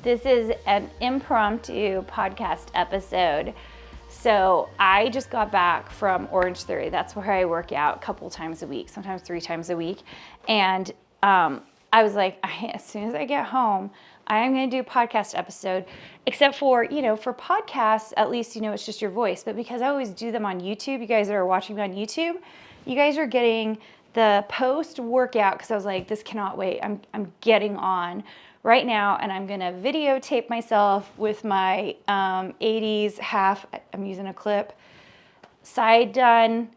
This is an impromptu podcast episode. So I just got back from Orange Theory. That's where I work out a couple times a week, sometimes 3 times a week. And I was like, as soon as I get home, I am going to do a podcast episode, except for, for podcasts, at least, it's just your voice. But because I always do them on YouTube, you guys that are watching me on YouTube, you guys are getting the post workout, because I was like, this cannot wait. I'm getting on right now, and I'm going to videotape myself with my 80s half, I'm using a clip, side done,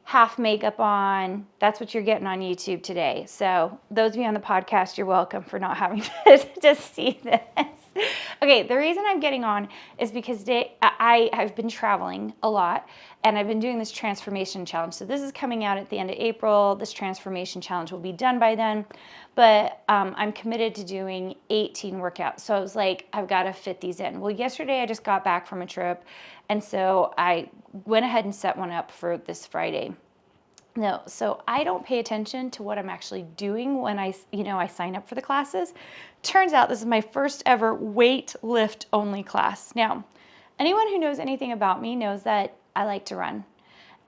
half makeup on. That's what you're getting on YouTube today. So those of you on the podcast, you're welcome for not having to see this. Okay, the reason I'm getting on is because I've been traveling a lot, and I've been doing this transformation challenge. So this is coming out at the end of April. This transformation challenge will be done by then, but I'm committed to doing 18 workouts. So I was like, I've got to fit these in. Well, yesterday I just got back from a trip, and so I went ahead and set one up for this Friday. No, so I don't pay attention to what I'm actually doing when I sign up for the classes. Turns out this is my first ever weight lift only class. Now, anyone who knows anything about me knows that I like to run.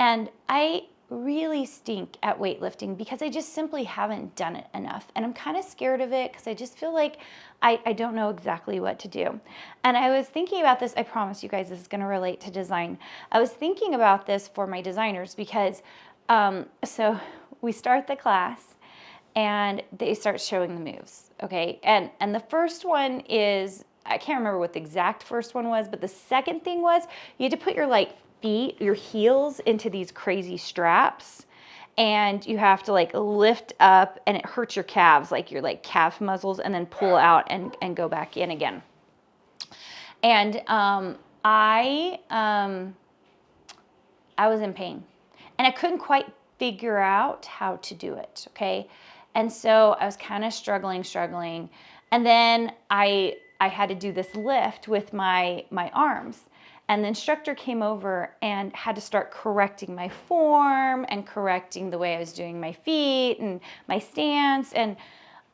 And I really stink at weightlifting because I just simply haven't done it enough. And I'm kind of scared of it because I just feel like I don't know exactly what to do. And I was thinking about this. I promise you guys this is going to relate to design. I was thinking about this for my designers because so we start the class and they start showing the moves, okay? And the first one is, I can't remember what the exact first one was, but the second thing was you had to put your feet, your heels into these crazy straps, and you have to lift up, and it hurts your calves, your calf muscles, and then pull out and go back in again. And I was in pain. And I couldn't quite figure out how to do it, okay? And so I was kind of struggling. And then I had to do this lift with my arms. And the instructor came over and had to start correcting my form and correcting the way I was doing my feet and my stance. And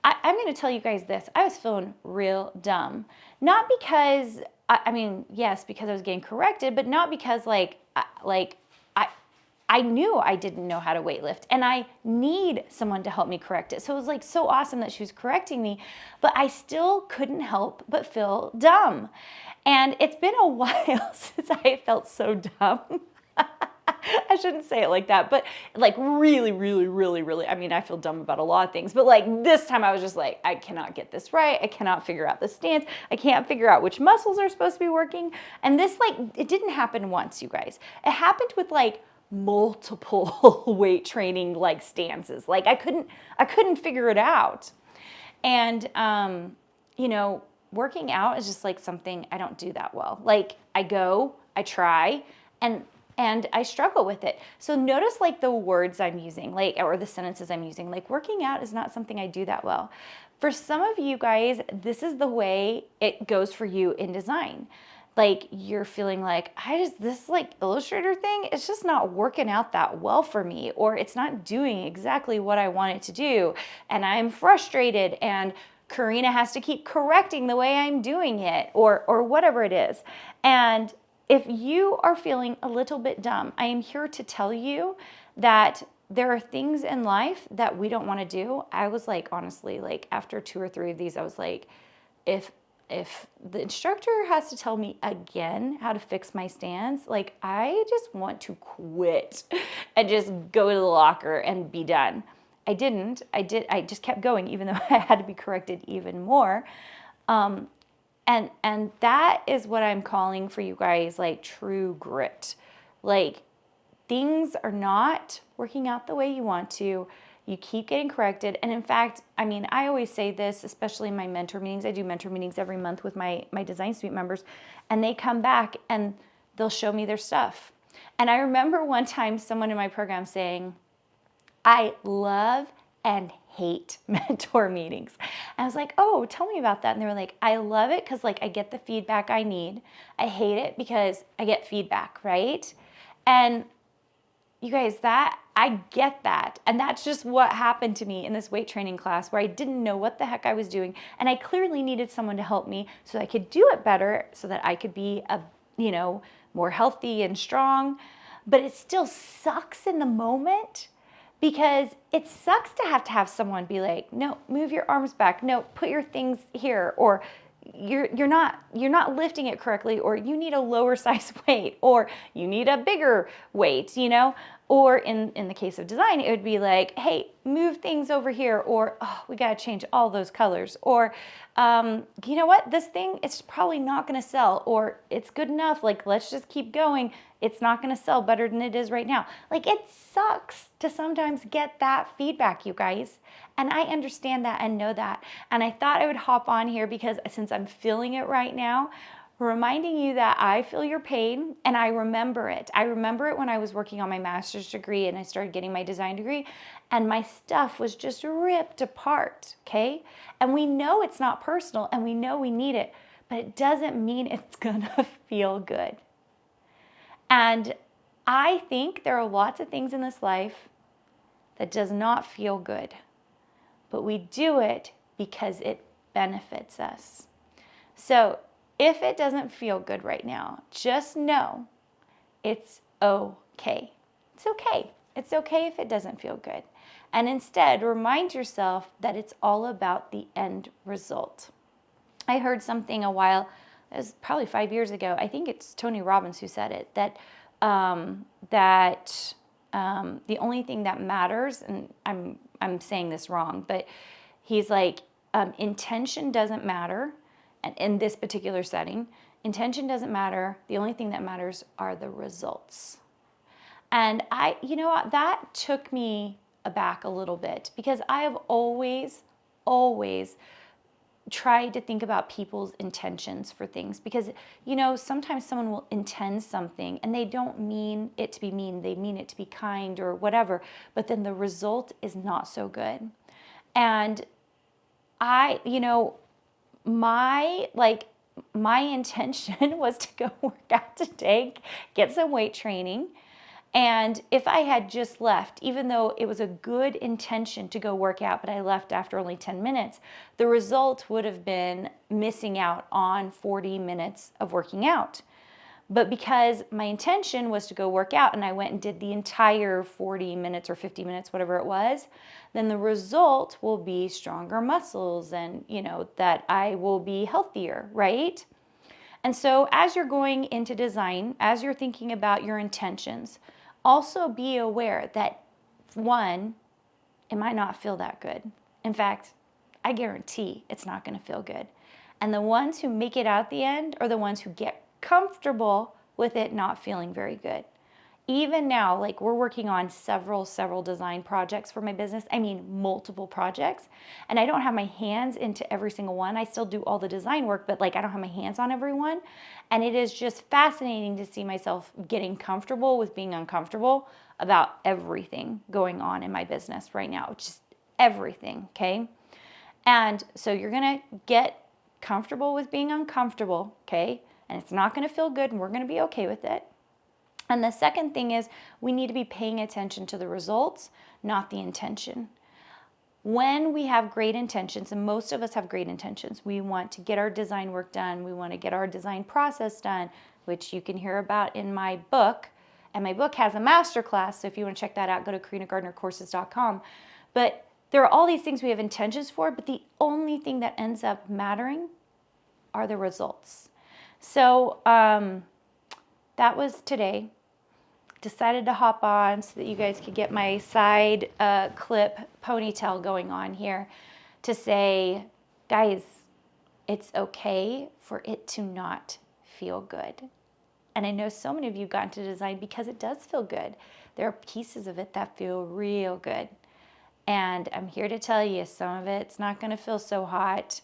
I'm going to tell you guys this. I was feeling real dumb. Not because, yes, because I was getting corrected, but not because I knew I didn't know how to weightlift, and I need someone to help me correct it. So it was so awesome that she was correcting me, but I still couldn't help but feel dumb. And it's been a while since I felt so dumb. I shouldn't say it like that, but really, I feel dumb about a lot of things, but this time I was just I cannot get this right. I cannot figure out the stance. I can't figure out which muscles are supposed to be working. And this, it didn't happen once, you guys. It happened with multiple weight training stances. I couldn't figure it out. And working out is just something I don't do that well. I go, I try, and I struggle with it. So notice the words I'm using, or the sentences I'm using. Working out is not something I do that well. For some of you guys, this is the way it goes for you in design. You're feeling this Illustrator thing, it's just not working out that well for me, or it's not doing exactly what I want it to do. And I'm frustrated, and Carina has to keep correcting the way I'm doing it, or whatever it is. And if you are feeling a little bit dumb, I am here to tell you that there are things in life that we don't want to do. I was honestly, after 2 or 3 of these, I was if the instructor has to tell me again how to fix my stance, I just want to quit and just go to the locker and be done. I didn't. I just kept going, even though I had to be corrected even more. And that is what I'm calling for you guys, true grit. Things are not working out the way you want to. You keep getting corrected. And in fact, I always say this, especially in my mentor meetings. I do mentor meetings every month with my Design Suite members, and they come back and they'll show me their stuff. And I remember one time someone in my program saying, I love and hate mentor meetings. And I was like, oh, tell me about that. And they were like, I love it because I get the feedback I need. I hate it because I get feedback, right? And you guys, that I get that. And that's just what happened to me in this weight training class where I didn't know what the heck I was doing. And I clearly needed someone to help me so that I could do it better, so that I could be more healthy and strong. But it still sucks in the moment, because it sucks to have someone be like, no, move your arms back. No, put your things here. Or you're not lifting it correctly, or you need a lower size weight, or you need a bigger weight, or in the case of design, it would be like, hey, move things over here, or oh, we got to change all those colors, or you know what, this thing, it's probably not going to sell, or it's good enough, like let's just keep going, it's not going to sell better than it is right now. Like, it sucks to sometimes get that feedback, you guys. And I understand that and know that. And I thought I would hop on here because since I'm feeling it right now, reminding you that I feel your pain and I remember it. I remember it when I was working on my master's degree and I started getting my design degree, and my stuff was just ripped apart, okay? And we know it's not personal and we know we need it, but it doesn't mean it's gonna feel good. And I think there are lots of things in this life that does not feel good, but we do it because it benefits us. So if it doesn't feel good right now, just know it's okay. It's okay. It's okay if it doesn't feel good. And instead, remind yourself that it's all about the end result. I heard something it was probably 5 years ago. I think it's Tony Robbins who said it, that the only thing that matters, and I'm saying this wrong, but he's like, intention doesn't matter. And in this particular setting, intention doesn't matter. The only thing that matters are the results. And that took me aback a little bit, because I have always tried to think about people's intentions for things, because sometimes someone will intend something and they don't mean it to be mean, they mean it to be kind or whatever, but then the result is not so good. And my intention was to go work out today, get some weight training. And if I had just left, even though it was a good intention to go work out, but I left after only 10 minutes, the result would have been missing out on 40 minutes of working out. But because my intention was to go work out and I went and did the entire 40 minutes or 50 minutes, whatever it was, then the result will be stronger muscles and, that I will be healthier, right? And so as you're going into design, as you're thinking about your intentions, also be aware that, one, it might not feel that good. In fact, I guarantee it's not going to feel good. And the ones who make it out at the end are the ones who get comfortable with it not feeling very good. Even now, like, we're working on several design projects for my business. I mean, multiple projects. And I don't have my hands into every single one. I still do all the design work, but I don't have my hands on every one. And it is just fascinating to see myself getting comfortable with being uncomfortable about everything going on in my business right now. Just everything, okay? And so you're going to get comfortable with being uncomfortable, okay? And it's not going to feel good, and we're going to be okay with it. And the second thing is, we need to be paying attention to the results, not the intention. When we have great intentions, and most of us have great intentions, we want to get our design work done, we want to get our design process done, which you can hear about in my book. And my book has a masterclass, so if you want to check that out, go to carinagardnercourses.com. But there are all these things we have intentions for, but the only thing that ends up mattering are the results. So that was today. Decided to hop on so that you guys could get my side clip ponytail going on here to say, guys, it's okay for it to not feel good. And I know so many of you got into design because it does feel good. There are pieces of it that feel real good. And I'm here to tell you, some of it's not going to feel so hot,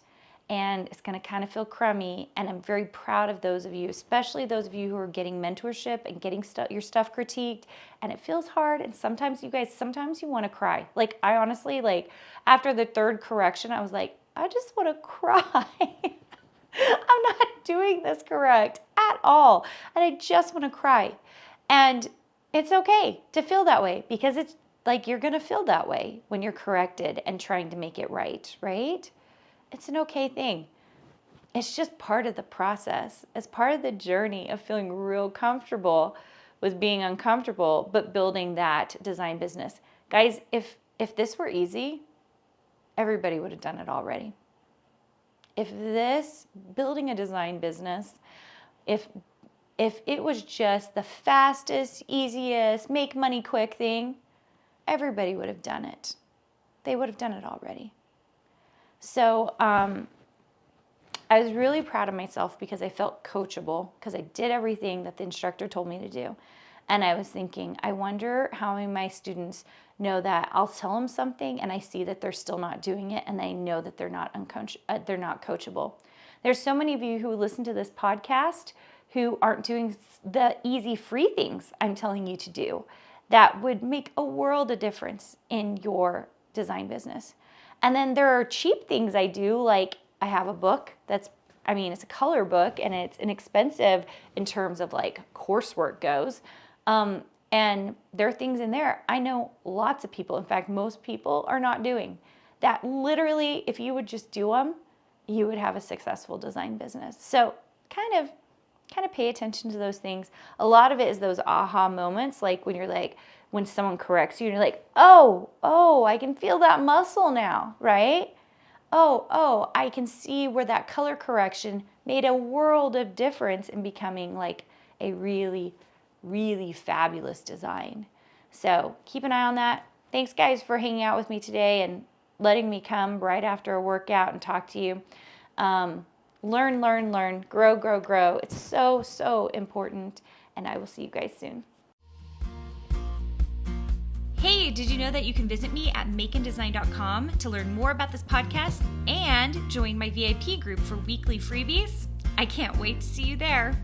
and it's going to kind of feel crummy. And I'm very proud of those of you, especially those of you who are getting mentorship and getting your stuff critiqued. And it feels hard. And sometimes you want to cry. I honestly, after the third correction, I was like, I just want to cry. I'm not doing this correct at all. And I just want to cry. And It's okay to feel that way, because it's like you're going to feel that way when you're corrected and trying to make it right, right? It's an okay thing. It's just part of the process. It's part of the journey of feeling real comfortable with being uncomfortable, but building that design business. Guys, if this were easy, everybody would have done it already. If building a design business, if it was just the fastest, easiest, make money quick thing, everybody would have done it. They would have done it already. So I was really proud of myself because I felt coachable, because I did everything that the instructor told me to do. And I was thinking, I wonder how many of my students know that I'll tell them something and I see that they're still not doing it, and I know that they're not coachable. There's so many of you who listen to this podcast who aren't doing the easy, free things I'm telling you to do that would make a world of difference in your design business. And then there are cheap things I do, like I have a book it's a color book, and it's inexpensive in terms of like coursework goes. And there are things in there I know lots of people, in fact, most people are not doing that. Literally, if you would just do them, you would have a successful design business. So kind of pay attention to those things. A lot of it is those aha moments, like when someone corrects you and you're like, oh, I can feel that muscle now, right? Oh, I can see where that color correction made a world of difference in becoming like a really, really fabulous design. So keep an eye on that. Thanks, guys, for hanging out with me today and letting me come right after a workout and talk to you. Learn, grow. It's so, so important. And I will see you guys soon. Hey, did you know that you can visit me at makeanddesign.com to learn more about this podcast and join my VIP group for weekly freebies? I can't wait to see you there.